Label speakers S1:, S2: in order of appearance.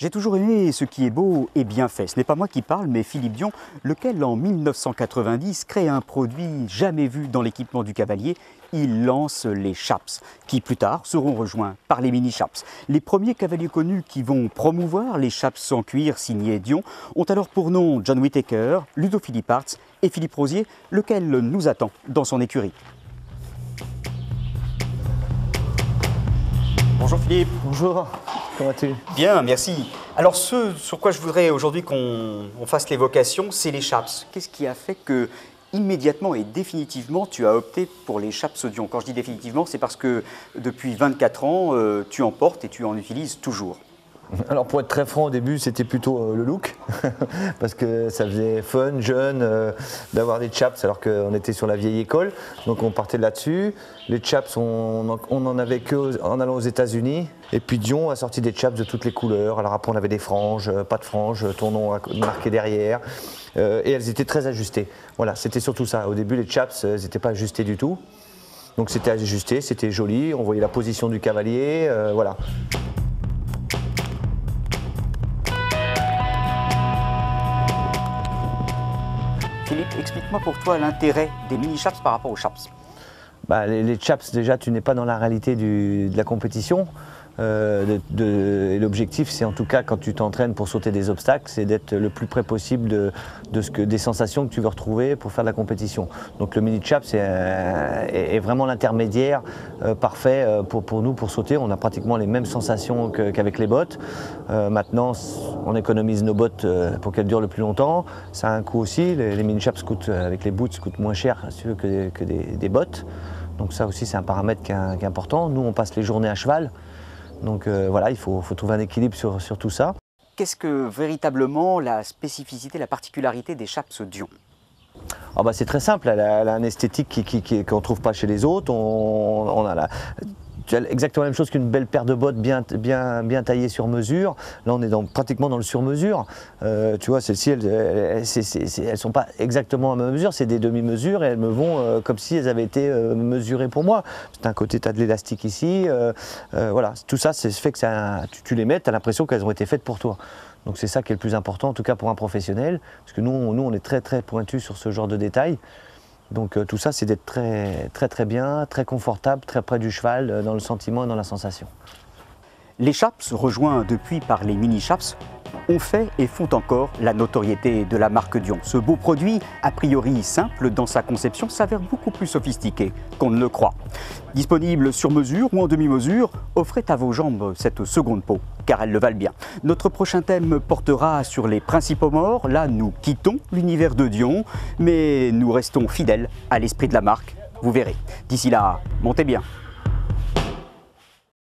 S1: J'ai toujours aimé ce qui est beau et bien fait. Ce n'est pas moi qui parle, mais Philippe Dion, lequel en 1990 crée un produit jamais vu dans l'équipement du cavalier. Il lance les Chaps, qui plus tard seront rejoints par les mini Chaps. Les premiers cavaliers connus qui vont promouvoir les Chaps en cuir signés Dion ont alors pour nom John Whittaker, Ludo Philippart et Philippe Rosier, lequel nous attend dans son écurie. Bonjour Philippe.
S2: Bonjour, comment vas-tu?
S1: Bien, merci. Alors ce sur quoi je voudrais aujourd'hui qu'on fasse l'évocation, c'est les Chaps. Qu'est-ce qui a fait que immédiatement et définitivement tu as opté pour les Chaps Dion? Quand je dis définitivement, c'est parce que depuis 24 ans, tu en portes et tu en utilises toujours.
S2: Alors pour être très franc, au début c'était plutôt le look, parce que ça faisait fun, jeune, d'avoir des chaps alors qu'on était sur la vieille école, donc on partait là-dessus. Les chaps, on en avait que en allant aux États-Unis, et puis Dion a sorti des chaps de toutes les couleurs. Alors après on avait des franges, pas de franges, ton nom marqué derrière, et elles étaient très ajustées. Voilà, c'était surtout ça. Au début les chaps, elles n'étaient pas ajustées du tout, donc c'était ajusté, c'était joli, on voyait la position du cavalier, voilà.
S1: Philippe, explique-moi pour toi l'intérêt des mini Chaps par rapport aux Chaps.
S2: Bah, les chaps, déjà, tu n'es pas dans la réalité de la compétition. Et l'objectif, c'est en tout cas, quand tu t'entraînes pour sauter des obstacles, c'est d'être le plus près possible des sensations que tu veux retrouver pour faire de la compétition. Donc le mini chaps est vraiment l'intermédiaire parfait pour nous, pour sauter. On a pratiquement les mêmes sensations qu'avec les bottes. Maintenant, on économise nos bottes pour qu'elles durent le plus longtemps. Ça a un coût aussi. Les mini chaps avec les boots coûtent moins cher si tu veux, que des bottes. Donc ça aussi, c'est un paramètre qui est important. Nous, on passe les journées à cheval. Donc voilà, il faut trouver un équilibre sur tout ça.
S1: Qu'est-ce que véritablement la spécificité, la particularité des Chaps Dion?
S2: Ah bah c'est très simple, elle a une esthétique qu'on ne trouve pas chez les autres. Tu as exactement la même chose qu'une belle paire de bottes bien taillées sur mesure. Là, on est pratiquement dans le sur-mesure. Tu vois, celles-ci, elles ne sont pas exactement à ma mesure, c'est des demi-mesures et elles me vont comme si elles avaient été mesurées pour moi. D'un côté, tu as de l'élastique ici. Voilà, tout ça, c'est fait que tu les mets, tu as l'impression qu'elles ont été faites pour toi. Donc c'est ça qui est le plus important, en tout cas pour un professionnel, parce que nous on est très pointus sur ce genre de détails. Donc tout ça, c'est d'être très bien, très confortable, très près du cheval, dans le sentiment et dans la sensation.
S1: Les Chaps, rejoints depuis par les mini Chaps, ont fait et font encore la notoriété de la marque Dion. Ce beau produit, a priori simple dans sa conception, s'avère beaucoup plus sophistiqué qu'on ne le croit. Disponible sur mesure ou en demi-mesure, offrez à vos jambes cette seconde peau, car elles le valent bien. Notre prochain thème portera sur les principaux morts. Là, nous quittons l'univers de Dion, mais nous restons fidèles à l'esprit de la marque. Vous verrez. D'ici là, montez bien.